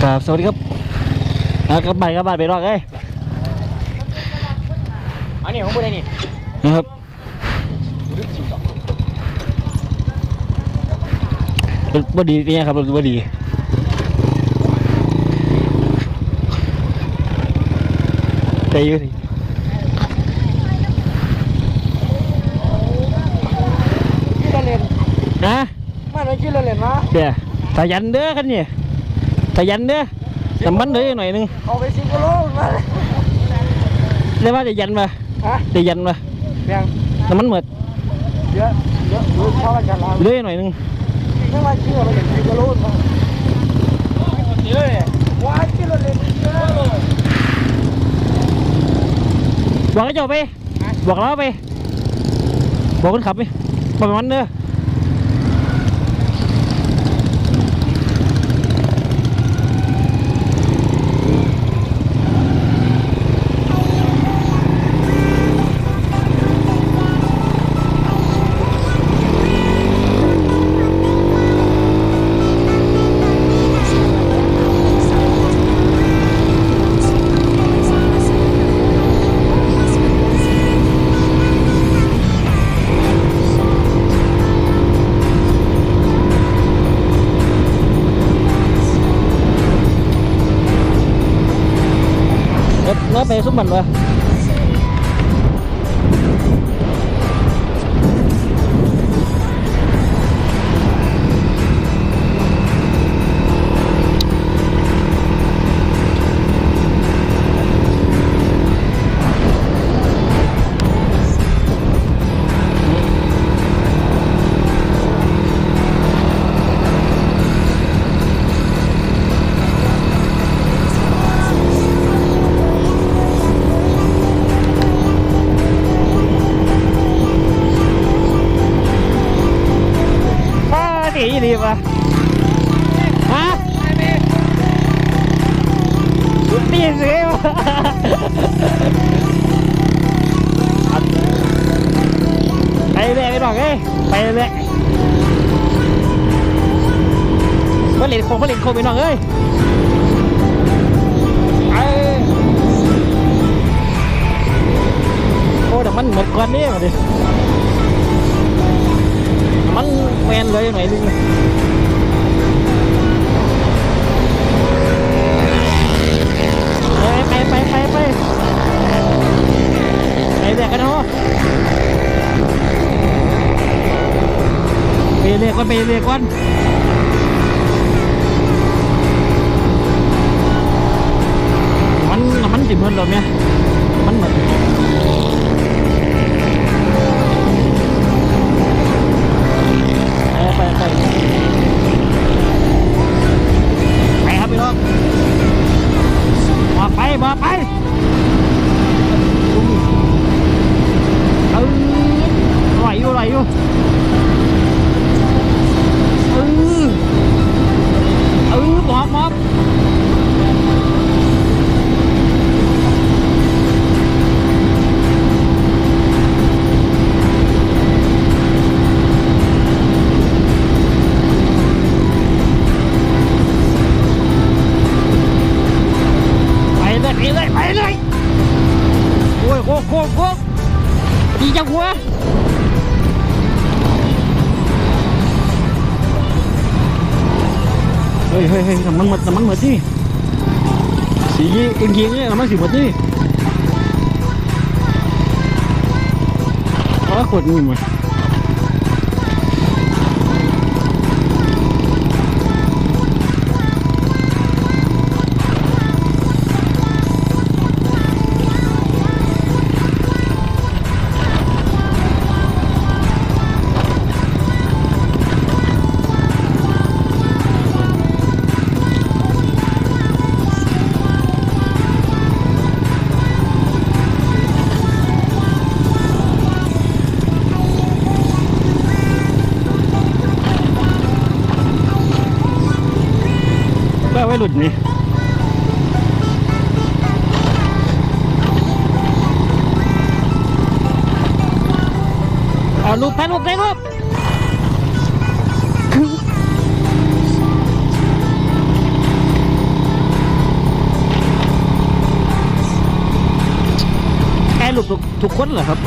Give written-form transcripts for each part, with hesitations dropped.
ครับสวัสดีครับกระบาดไปรอกเอ้ยอันนี้ของบุญนี่นะครับบดีเนี่ยครับบดีใจเยอะสิกี่ละเลนนะมาหน่อยกี่ละเลนวะเดี๋ยวสายันเด้อกันเนี่ยสายันเด้อน้ำมันเลยหน่อยนึงเอาไป10 กิโลมาเรียกว่าจะยันมาจะยันมาน้ำมันหมดเยอะเพราะว่าจะลาเลยหน่อยนึงไม่ว่าเชื่อมันจะ10 กิโลมาเยอะว่ากี่ละเลนเยอะบอกให้เจ้าไปบอกเราไปบอกคนขับไปบอกมันเด้อnói về xuống mình rồi cái gì mà hả đi gì màไปเลยไปบอกเอ้ไปเลยผลิตโคมไปน้องเอ้ยโอ้แต่มันหมดก่อนนี่มาดิมันแมนเลยไหนนึงไปเด็กกันเนาะไปเรียกก่อนมันจิ๋มเหมือนเราเนี่ยมันเหมือนไปครับพี่น้องมาไปไหวอยู่มอบไปเลยโอ้ยโคกดีจังหัวเฮ้ยน้ำมันหมดนี่สีเอียงเนี่ยน้ำมันสีหมดนี่ขวดนี่มั้ยไว้หลุดนี่เอาลูกถ่ายรูป รูปทุกคนเหรอครับ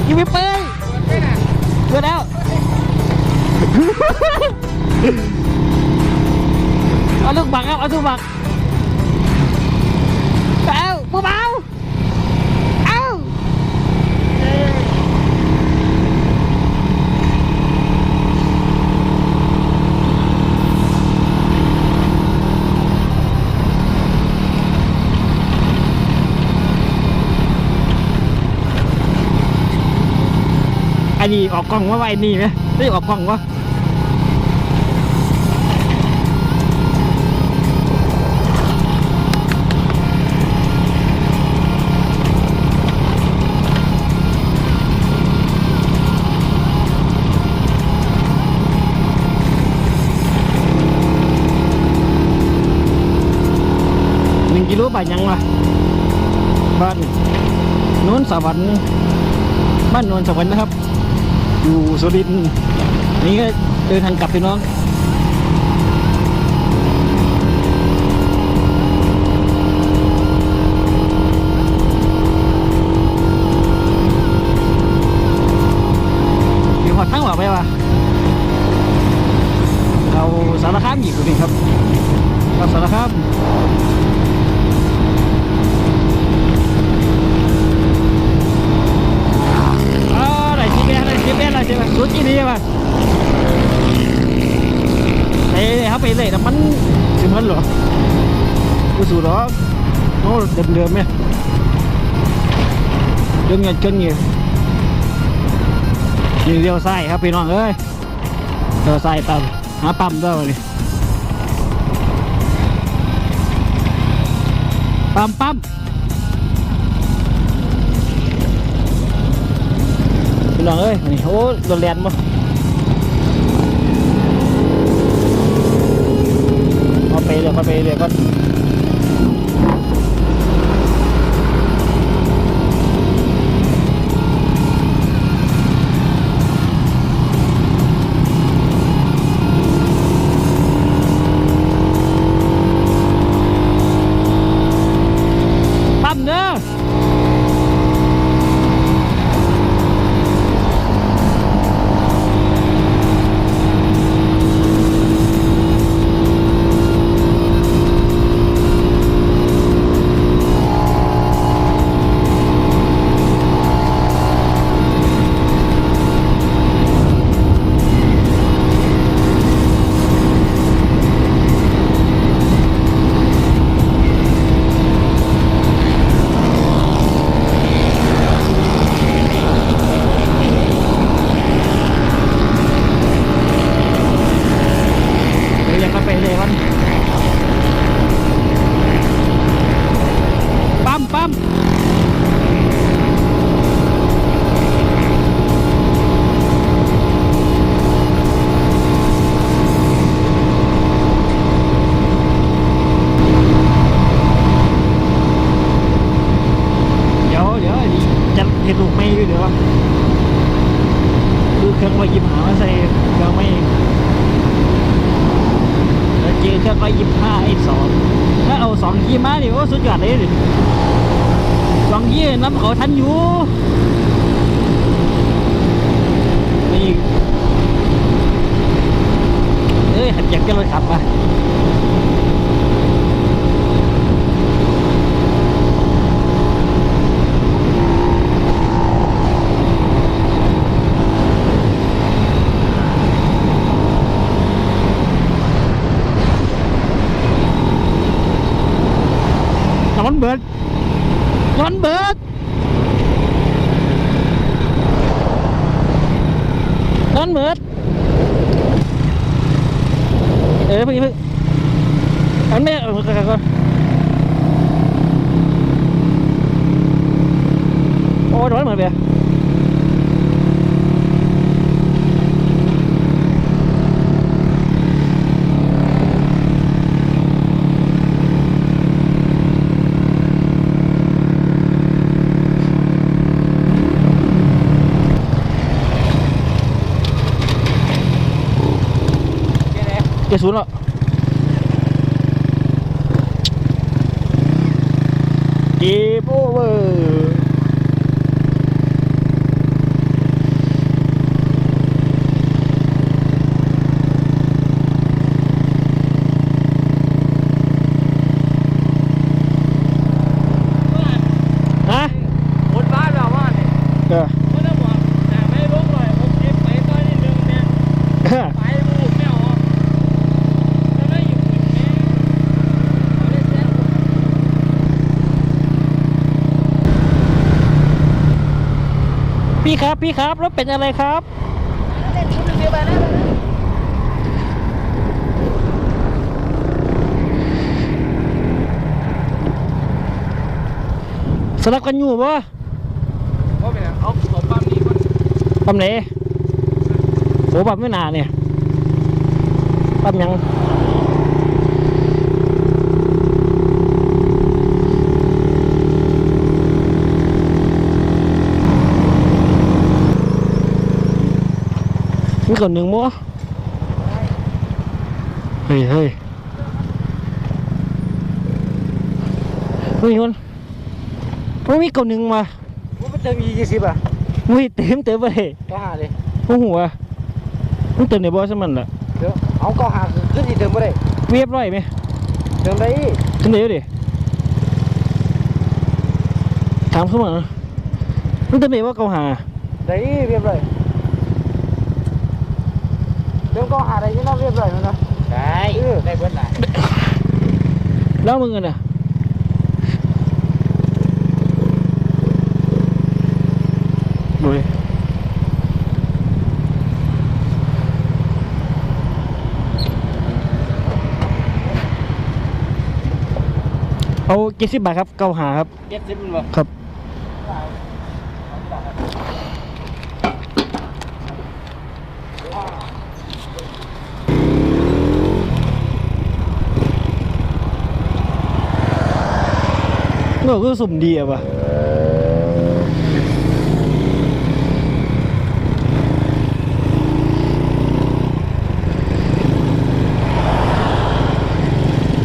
ยิงไม่เปิดเปิดแล้วเอาลูกบักครับเอาลูกบักเอาเบาๆเอาไอ้นี่ออกกล้องว่าไอ้นี่ไหมได้ออกกล้องวะ1 กิโลบาทยังวะบ้านโน้นสวรรค์บ้านโน้นสวรรค์นะครับอยู่สุรินทร์นี่ก็เดินทางกลับพี่น้องอยู่หอดทั้งหว่าไปวะเราสารคามอีกคนนึงครับเราสารคามใช่ไหมรถที่นี่ใช่ไหมเขาไปเลยแต่มันถึงมันเหรอกูสูหรอโอ้เดิมเนี่ยเดิมเงี้ยจนเงี้ยนี่เลี้ยวซ้ายครับพี่น้องเอ้ยเลี้ยวซ้ายปั๊มหาปั๊มด้วยวันนี้ปั๊มพี่น้องเอ้ยนี่โอ้โดนแลนด์มั้งเอาไปเลยก่อนปั๊มเด้อปั๊มเดี๋ยวจะเห็นลูกไม่อยู่เดี๋ยวคือเครื่องไว้ยิบหามาใส่เครื่องไม่แล้วเจอเครื่องไว้ยิบ5ไอ้2ถ้าเอา2 กีมาดิโอ้สุดยอดเลยดิ2 กีน้ำเขาทันอยู่นี่หัดอยากจะเลยขับมาน้ำมันเบิดเพิ่งอันไม่ก่อนโอ้โดนเหมือนเบีย70แล้ว Game over ฮะ คนบ้านเราว่าเนี่ย เออ ไม่ต้องบอกแต่ไม่ลงเลยผมเก็บไปตอนนี้นึงเนี่ยไปบูดไม่ออกแล้วได้อยู่คนแม่เอาเล่นแซ่บ พี่ครับพี่ครับรถเป็นอะไรครับ เล่นชุดเดียวไปนะ สลับกันอยู่ปะ เพราะเป็นเอาตัวปั๊มนี้มัน ปั๊มไหนโอ้ปั๊มไม่นานเนี่ยปั๊มยังมีคนหนึ่งมั้งเฮ้ยเฮ้ยเฮ้ยคนมันมีคนหนึ่งมา ผมไปเติม20อ่ะ มุ้ยเต็มไปเลย ก็หาเลย หัวมันเต็มในบอสมันล่ะ เดี๋ยวเอาก็หาขึ้นที่เติมไม่ได้ เรียบร้อยไหม เติมได้ ขึ้นเดี๋ยวดิถามเขามามันเต็มไปว่าเขาหา ได้เรียบร้อยเติมก็หาได้ยังน่าเรียบร้อยนะได้ได้เบิดหลาย แล้วมึงอะน่ะดูดิเอา70 บาทครับเก้าหาครับ 70มันบ่ ครับเงาก็สุ่มดีอะวะ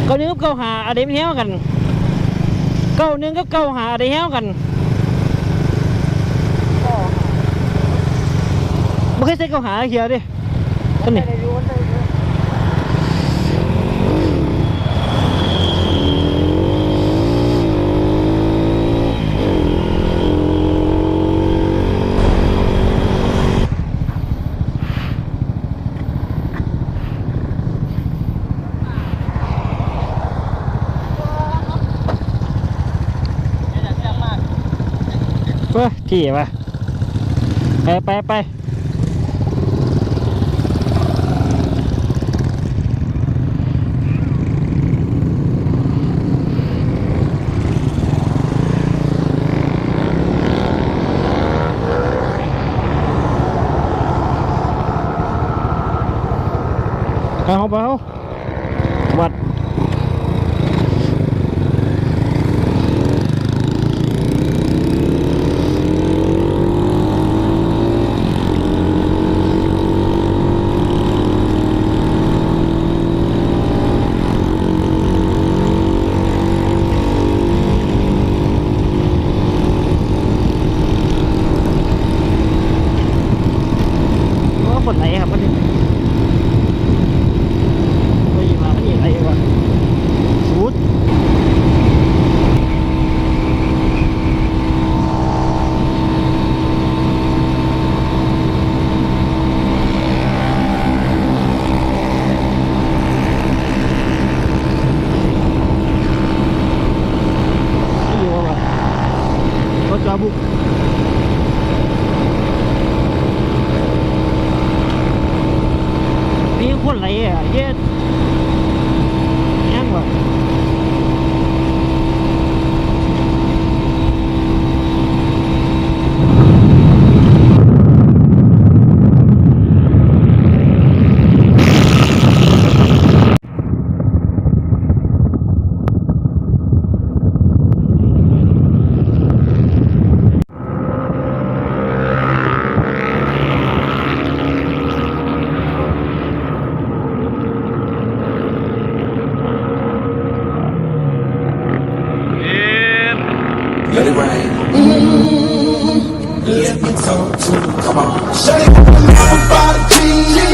เก้าหนึ่งกับเก้าหาอะไรไม่เท่ากันเก้าหนึ่งกับเก้าหาอะไรเท่ากันไม่เคยใส่เก้าหาเขียวดิต้นนี่ ได้รู้ได้รู้ เฮ้ยที่ป่ะไปเอาวัดว่าฝนไหลครับวันนี้ไม่ยินมาไม่ยินอะไรวะสูดไม่อยู่วะรถจอบุกมีคนไหลอ่ะเย็ดยังวะ let it rain. Let me talk to you. Come on. Shut it up about a G.